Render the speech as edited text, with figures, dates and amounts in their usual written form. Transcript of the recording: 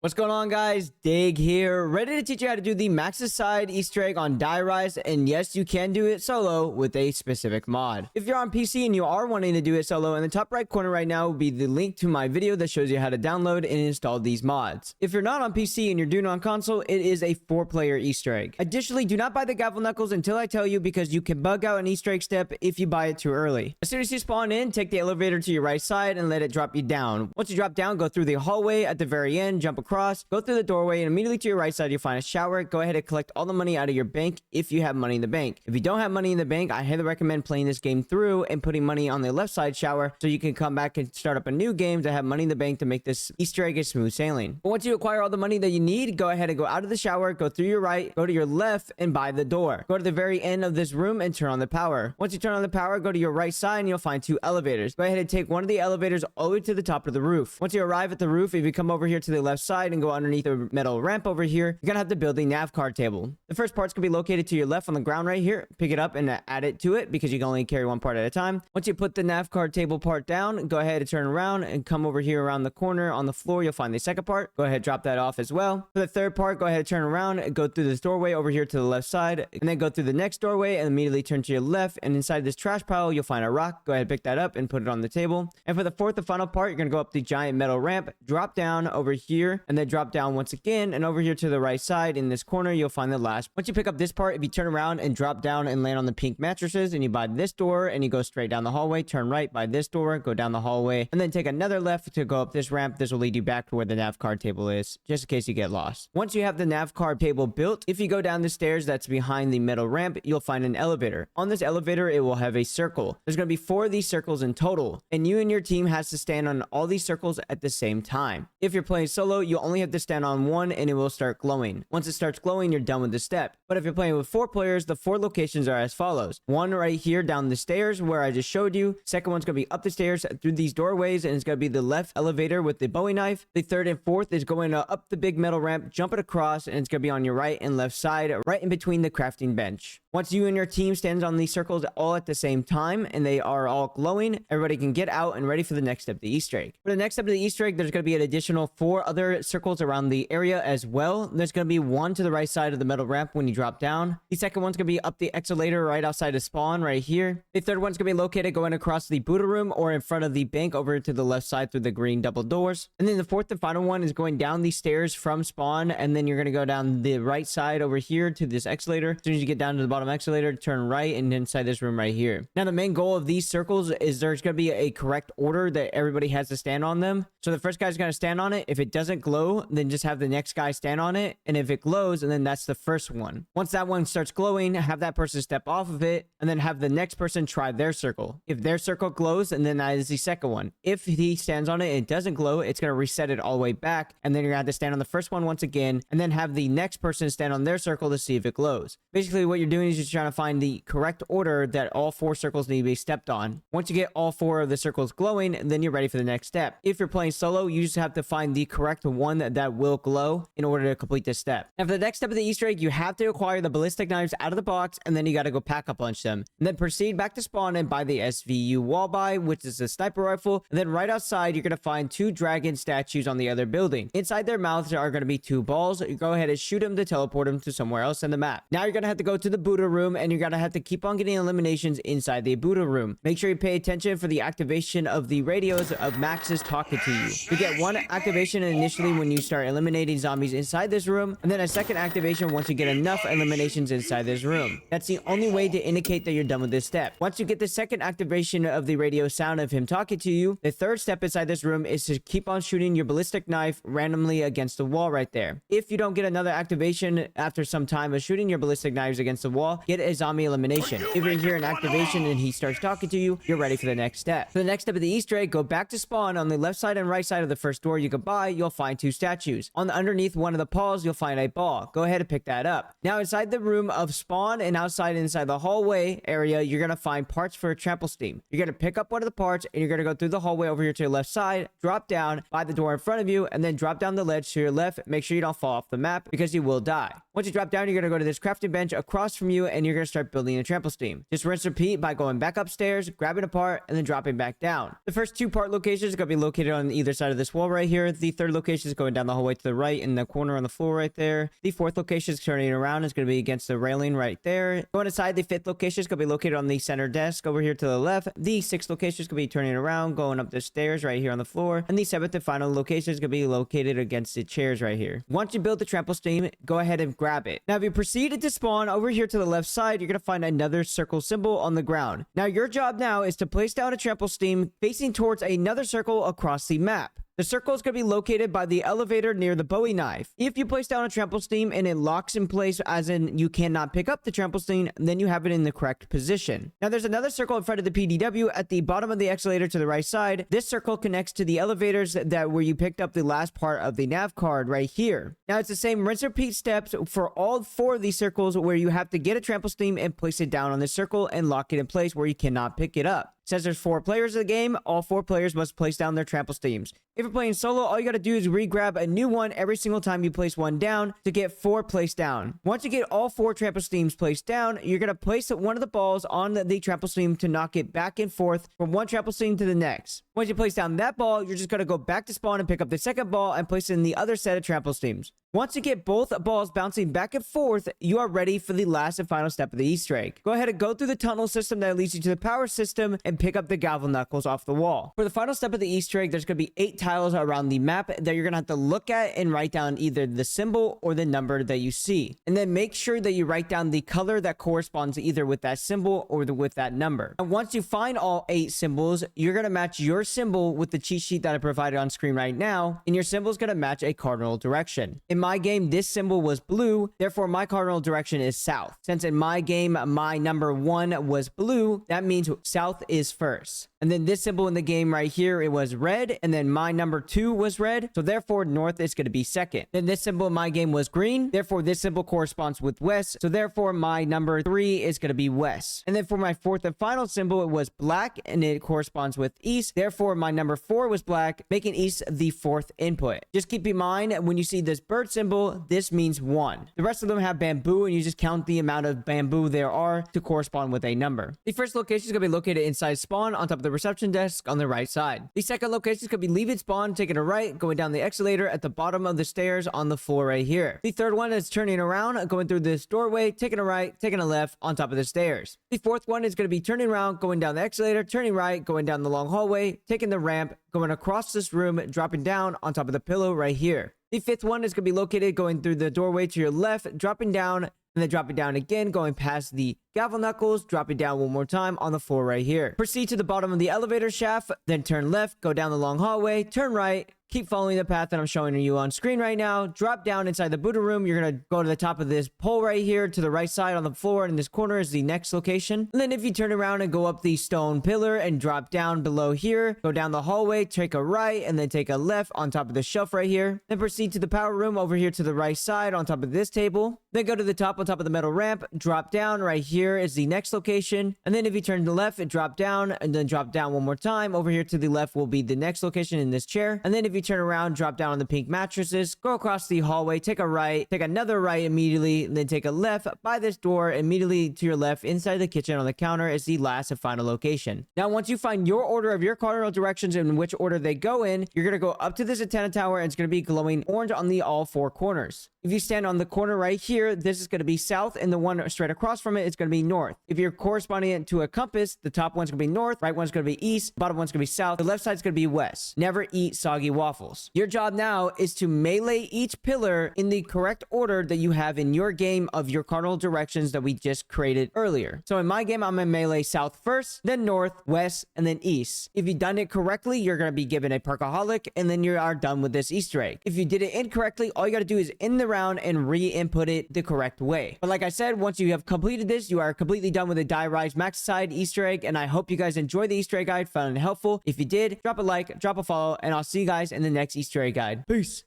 What's going on, guys? Dig here, ready to teach you how to do the Maxis side Easter egg on Die Rise, and yes, you can do it solo with a specific mod. If you're on PC and you are wanting to do it solo, in the top right corner right now will be the link to my video that shows you how to download and install these mods. If you're not on PC and you're doing it on console, it is a 4-player Easter egg. Additionally, do not buy the gavel knuckles until I tell you, because you can bug out an Easter egg step if you buy it too early. As soon as you spawn in, take the elevator to your right side and let it drop you down. Once you drop down, go through the hallway at the very end, jump across, go through the doorway, and immediately to your right side you'll find a shower. Go ahead and collect all the money out of your bank if you have money in the bank. If you don't have money in the bank, I highly recommend playing this game through and putting money on the left side shower so you can come back and start up a new game to have money in the bank to make this Easter egg a smooth sailing. But once you acquire all the money that you need, go ahead and go out of the shower, go through your right, go to your left, and buy the door. Go to the very end of this room and turn on the power. Once you turn on the power, go to your right side and you'll find 2 elevators. Go ahead and take one of the elevators all the way to the top of the roof. Once you arrive at the roof, if you come over here to the left side and go underneath a metal ramp over here, you're gonna have to build the nav card table. The first part's gonna be located to your left on the ground right here. Pick it up and add it to it because you can only carry one part at a time. Once you put the nav card table part down, go ahead and turn around and come over here around the corner on the floor. You'll find the second part. Go ahead, drop that off as well. For the third part, go ahead, turn around and go through this doorway over here to the left side, and then go through the next doorway and immediately turn to your left, and inside this trash pile you'll find a rock. Go ahead, pick that up and put it on the table. And for the fourth and final part, you're gonna go up the giant metal ramp, drop down over here, and then drop down once again, and over here to the right side in this corner you'll find the last. Once you pick up this part, if you turn around and drop down and land on the pink mattresses, and you buy this door and you go straight down the hallway, turn right, buy this door, go down the hallway, and then take another left to go up this ramp. This will lead you back to where the nav card table is, just in case you get lost. Once you have the nav card table built, if you go down the stairs that's behind the metal ramp, you'll find an elevator. On this elevator, it will have a circle. There's going to be 4 of these circles in total, and you and your team has to stand on all these circles at the same time. If you're playing solo, you only have to stand on one and it will start glowing. Once it starts glowing, you're done with the step. But if you're playing with 4 players, the 4 locations are as follows. One right here down the stairs where I just showed you. Second one's going to be up the stairs through these doorways, and it's going to be the left elevator with the Bowie knife. The third and fourth is going up the big metal ramp, jump it across, and it's going to be on your right and left side, right in between the crafting bench. Once you and your team stands on these circles all at the same time and they are all glowing, everybody can get out and ready for the next step of the Easter egg. For the next step of the Easter egg, there's going to be an additional 4 other circles around the area as well. There's going to be one to the right side of the metal ramp when you drop down. The second one's going to be up the escalator right outside of spawn right here. The third one's going to be located going across the Buddha room or in front of the bank over to the left side through the green double doors. And then the fourth and final one is going down these stairs from spawn, and then you're going to go down the right side over here to this escalator. As soon as you get down to the bottom escalator, turn right and inside this room right here. Now the main goal of these circles is there's going to be a correct order that everybody has to stand on them. So the first guy's going to stand on it. If it doesn't glow, then just have the next guy stand on it, and if it glows, and then that's the first one. Once that one starts glowing, have that person step off of it, and then have the next person try their circle. If their circle glows, and then that is the second one. If he stands on it and it doesn't glow, it's going to reset it all the way back, and then you're going to have to stand on the first one once again, and then have the next person stand on their circle to see if it glows. Basically what you're doing is just trying to find the correct order that all 4 circles need to be stepped on. Once you get all 4 of the circles glowing, then you're ready for the next step. If you're playing solo, you just have to find the correct one that will glow in order to complete this step. Now for the next step of the Easter egg, you have to acquire the ballistic knives out of the box, and then you got to go pack a punch them. And then proceed back to spawn and buy the SVU wall buy, which is a sniper rifle. And then right outside, you're going to find 2 dragon statues on the other building. Inside their mouths are going to be 2 balls. You go ahead and shoot them to teleport them to somewhere else in the map. Now you're going to have to go to the Buddha room, and you're going to have to keep on getting eliminations inside the Buddha room. Make sure you pay attention for the activation of the radios of Maxis talking to you. You get 1 activation initially when you start eliminating zombies inside this room, and then a second activation once you get enough eliminations inside this room. That's the only way to indicate that you're done with this step. Once you get the second activation of the radio sound of him talking to you, the third step inside this room is to keep on shooting your ballistic knife randomly against the wall right there. If you don't get another activation after some time of shooting your ballistic knives against the wall, get a zombie elimination. If you hear an activation and he starts talking to you, you're ready for the next step. For the next step of the Easter egg, go back to spawn. On the left side and right side of the first door you can buy, you'll find 2 statues. On the underneath one of the paws, you'll find a ball. Go ahead and pick that up. Now inside the room of spawn and outside inside the hallway area, you're going to find parts for a trample steam. You're going to pick up one of the parts, and you're going to go through the hallway over here to your left side, drop down by the door in front of you, and then drop down the ledge to your left. Make sure you don't fall off the map because you will die. Once you drop down, you're going to go to this crafting bench across from you, and you're going to start building a trample steam. Just rinse and repeat by going back upstairs, grabbing a part, and then dropping back down. The first 2 part locations are going to be located on either side of this wall right here. The third location location is going down the hallway to the right in the corner on the floor right there. The fourth location is turning around. It's going to be against the railing right there. Going inside, the fifth location is going to be located on the center desk over here to the left. The sixth location is going to be turning around, going up the stairs right here on the floor. And the seventh and final location is going to be located against the chairs right here. Once you build the trample steam, go ahead and grab it. Now, if you proceed to spawn over here to the left side, you're going to find another circle symbol on the ground. Now, your job now is to place down a trample steam facing towards another circle across the map. The circle is going to be located by the elevator near the Bowie knife. If you place down a trample steam and it locks in place, as in you cannot pick up the trample steam, then you have it in the correct position. Now, there's another circle in front of the PDW at the bottom of the escalator to the right side. This circle connects to the elevators that where you picked up the last part of the nav card right here. Now, it's the same rinse repeat steps for all 4 of these circles where you have to get a trample steam and place it down on the circle and lock it in place where you cannot pick it up. Since there's 4 players in the game, all 4 players must place down their trample steams. If you're playing solo, all you gotta do is re-grab a new one every single time you place one down to get 4 placed down. Once you get all 4 trample steams placed down, you're gonna place one of the balls on the trample steam to knock it back and forth from one trample steam to the next. Once you place down that ball, you're just gonna go back to spawn and pick up the second ball and place it in the other set of trample steams. Once you get both balls bouncing back and forth, you are ready for the last and final step of the Easter egg. Go ahead and go through the tunnel system that leads you to the power system and pick up the gavel knuckles off the wall. For the final step of the Easter egg, there's going to be 8 tiles around the map that you're going to have to look at and write down either the symbol or the number that you see. And then make sure that you write down the color that corresponds either with that symbol or with that number. And once you find all 8 symbols, you're going to match your symbol with the cheat sheet that I provided on screen right now, and your symbol is going to match a cardinal direction. In my game, this symbol was blue, therefore my cardinal direction is south. Since in my game, my number 1 was blue, that means south is first. And then this symbol in the game right here, it was red, and then my number 2 was red, so therefore north is going to be second. Then this symbol in my game was green, therefore this symbol corresponds with west, so therefore my number 3 is going to be west. And then for my fourth and final symbol, it was black, and it corresponds with east, therefore my number 4 was black, making east the 4th input. Just keep in mind, when you see this bird symbol, this means 1. The rest of them have bamboo, and you just count the amount of bamboo there are to correspond with a number. The first location is going to be located inside spawn on top of the reception desk on the right side. The second location is going to be leaving spawn, taking a right, going down the escalator at the bottom of the stairs on the floor right here. The third one is turning around, going through this doorway, taking a right, taking a left on top of the stairs. The fourth one is going to be turning around, going down the escalator, turning right, going down the long hallway, taking the ramp, going across this room, dropping down on top of the pillow right here. The fifth one is going to be located going through the doorway to your left, dropping down, and then dropping down again, going past the gavel knuckles, dropping down one more time on the floor right here. Proceed to the bottom of the elevator shaft, then turn left, go down the long hallway, turn right, keep following the path that I'm showing you on screen right now, drop down inside the Buddha room. You're going to go to the top of this pole right here to the right side on the floor, and in this corner is the next location. And then if you turn around and go up the stone pillar and drop down below here, go down the hallway, take a right, and then take a left on top of the shelf right here. Then proceed to the power room over here to the right side on top of this table. Then go to the top on top of the metal ramp, drop down right here is the next location. And then if you turn to the left, it drop down, and then drop down one more time. Over here to the left will be the next location in this chair. And then if you turn around, drop down on the pink mattresses, go across the hallway, take a right, take another right immediately, and then take a left by this door. Immediately to your left inside the kitchen on the counter is the last and final location. Now, once you find your order of your cardinal directions and which order they go in, you're going to go up to this antenna tower, and it's going to be glowing orange on the all 4 corners. If you stand on the corner right here, this is going to be south, and the one straight across from it is going to be north. If you're corresponding it to a compass, the top one's going to be north, right one's going to be east, bottom one's going to be south, the left side's going to be west. Never eat soggy waffles. Your job now is to melee each pillar in the correct order that you have in your game of your cardinal directions that we just created earlier. So in my game, I'm going to melee south first, then north, west, and then east. If you've done it correctly, you're going to be given a perkaholic, and then you are done with this Easter egg. If you did it incorrectly, all you got to do is end the round and re-input it the correct way. But like I said, once you have completed this, you are completely done with the Die Rise Maxis Easter egg, and I hope you guys enjoyed the Easter egg guide, found it helpful. If you did, drop a like, drop a follow, and I'll see you guys in the next Easter egg guide. Peace.